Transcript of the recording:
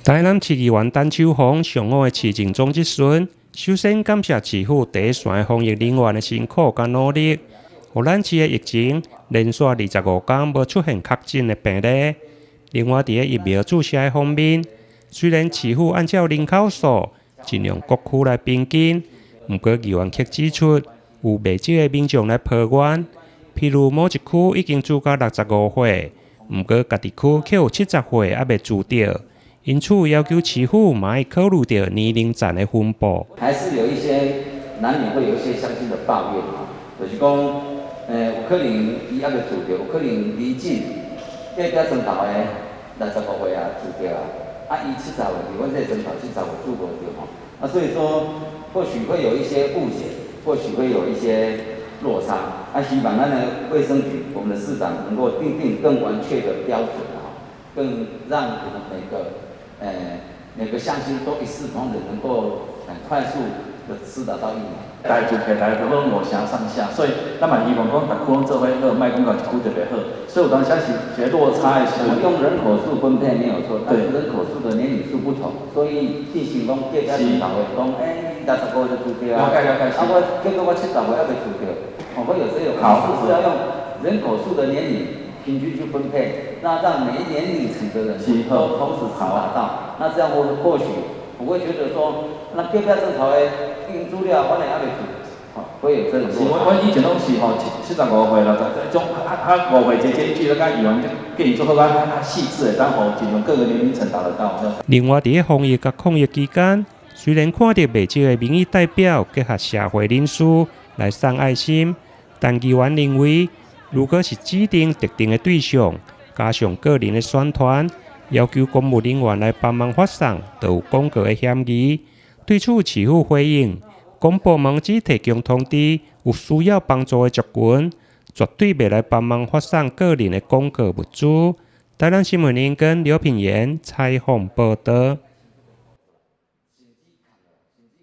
台南市议员陈秋红上午的市政总质询，首先感谢市府第一线防疫人员的辛苦和努力，让咱市的疫情连续25天无出现确诊的病例。另外，伫疫苗注射方面，虽然市府按照人口数尽量各区来并进，不过议员却指出，有未少的民众来抱怨，譬如某一区已经住到65岁，不过家己区却有70岁还未住到。因此，要求市府嘛要考虑到年龄层的分布。还是有一些难免会有一些乡亲的抱怨啊，就是讲，有可能伊还未住着，有可能离近，隔壁庄头的65岁啊住着啊，伊70岁，阮这庄头70岁住无着吼，啊，所以说或许会有一些误解，或许会有一些落差，啊，希望咱的卫生局，我们的市长能够定更完确的标准啊，更让我们每个乡亲都一视同仁，能够很快速的施打到疫苗。大家大家都拢互相上下，所以咱嘛希望讲逐区拢做伙好，莫讲讲一区特别好。所以有当时是一个落差的时候。我们用人口数分配没有错，但是人口数的年龄数不同，所以进行讲隔壁庄头的讲，65就住着啊，我结果我70岁还未住着，我有时有考试是要用人口数的年龄。平均去分配，那让每一年龄层的人都同时达到，那这样或许不会觉得说，那隔壁庄头的已经住了，我还未住，会有这种。我以前拢是吼75岁啦，这种5岁这举了甲议员建议做好较细致的，当好尽量各个年龄层达得到。另外，伫防疫甲抗疫期间，虽然看到未少的民意代表结合社会人士来送爱心，但议员认为。如果是指定特定的对象，加上个人的宣传，要求公务人员来帮忙发送，就有广告的嫌疑。对此，市府回应，公部门只提供通知有需要帮助的族群，绝对袂来帮忙发送个人的广告物资。台南新闻联跟刘品言采访报道。